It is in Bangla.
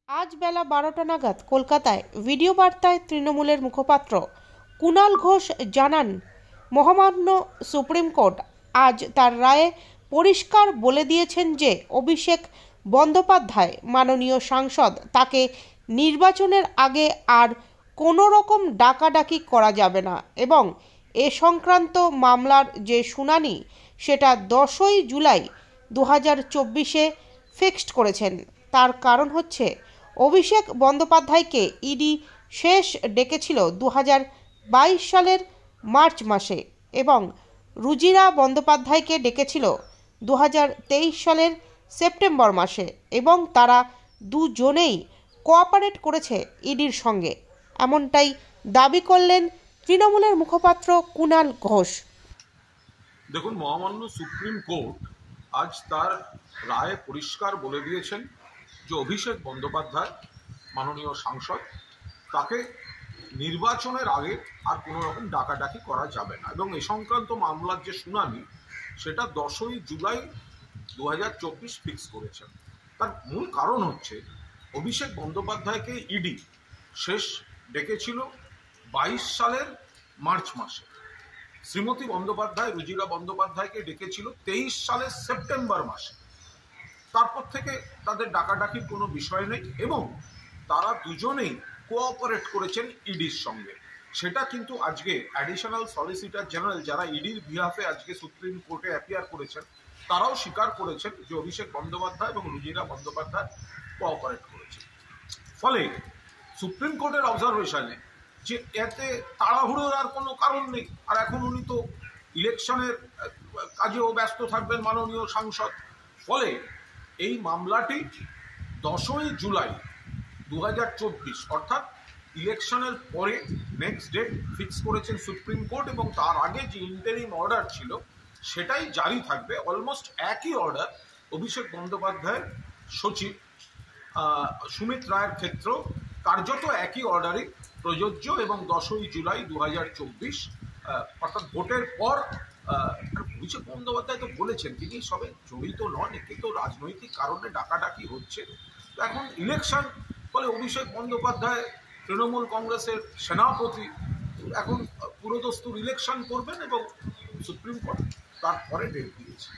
আজ বেলা 12টা নাগাদ কলকাতায় ভিডিও বার্তায় তৃণমূলের মুখপাত্র কুণাল ঘোষ জানান, মহামান্য সুপ্রিম কোর্ট আজ তার রায়ে পরিষ্কার বলে দিয়েছেন যে অভিষেক বন্দ্যোপাধ্যায় মাননীয় সাংসদ, তাকে নির্বাচনের আগে আর কোনো রকম ডাকাডাকি করা যাবে না এবং এ সংক্রান্ত মামলার যে শুনানি সেটা 10ই জুলাই 2024 ফিক্সড করেছেন। তার কারণ হচ্ছে অভিষেক বন্দ্যোপাধ্যায়কে ইডি শেষ ডেকেছিল 2022 সালের মার্চ মাসে এবং রুজিরা বন্দ্যোপাধ্যায়কে ডেকেছিল 2023 সালের সেপ্টেম্বর মাসে এবং তারা দুজনেই কোঅপারেট করেছে ইডির সঙ্গে, এমনটাই দাবি করলেন তৃণমূলের মুখপাত্র কুণাল ঘোষ। দেখুন, মহামান্য সুপ্রিম কোর্ট আজ তার রায়ে পরিষ্কার বলে দিয়েছেন যে অভিষেক বন্দ্যোপাধ্যায় মাননীয় সাংসদ, তাকে নির্বাচনের আগে আর কোনো রকম ডাকাডাকি করা যাবে না এবং এ সংক্রান্ত মামলার যে শুনানি সেটা 10ই জুলাই 2024 ফিক্স করেছেন। তার মূল কারণ হচ্ছে অভিষেক বন্দ্যোপাধ্যায়কে ইডি শেষ ডেকেছিল 22 সালের মার্চ মাসে, শ্রীমতী বন্দ্যোপাধ্যায় রুজিরা বন্দ্যোপাধ্যায়কে ডেকেছিল 23 সালের সেপ্টেম্বর মাসে। তারপর থেকে তাদের ডাকাডাকির কোনো বিষয় নেই এবং তারা দুজনেই কোঅপারেট করেছেন ইডির সঙ্গে। সেটা কিন্তু আজকে অ্যাডিশনাল সলিসিটর জেনারেল যারা ইডির বিহাফে আজকে সুপ্রিম কোর্টে অ্যাপিয়ার করেছেন তারাও স্বীকার করেছেন যে অভিষেক বন্দ্যোপাধ্যায় এবং রুজিরা বন্দ্যোপাধ্যায় কোঅপারেট করেছেন। ফলে সুপ্রিম কোর্টের অবজারভেশনে যে এতে তাড়াহুড়োর আর কোনো কারণ নেই, আর এখন উনি তো ইলেকশনের কাজেও ব্যস্ত থাকবেন মাননীয় সাংসদ। ফলে এই মামলাটি 10ই জুলাই 2024 অর্থাৎ ইলেকশনের পরে নেক্সট ডেট ফিক্স করেছেন সুপ্রিম কোর্ট এবং তার আগে যে ইন্টারিম অর্ডার ছিল সেটাই জারি থাকবে। অলমোস্ট একই অর্ডার অভিষেক বন্দ্যোপাধ্যায়ের সচিব সুমিত রায়ের ক্ষেত্রেও কার্যত একই অর্ডারই প্রযোজ্য এবং 10ই জুলাই 2024 অর্থাৎ ভোটের পর অভিষেক বন্দ্যোপাধ্যায় তো বলেছেন তিনি সবে জড়িত নন, কিন্তু রাজনৈতিক কারণে ডাকাডাকি হচ্ছে। তো এখন ইলেকশন, ফলে অভিষেক বন্দ্যোপাধ্যায় তৃণমূল কংগ্রেসের সেনাপতি এখন পুরোদস্তুর ইলেকশন করবেন এবং সুপ্রিম কোর্ট তারপরে ডেট দিয়েছে।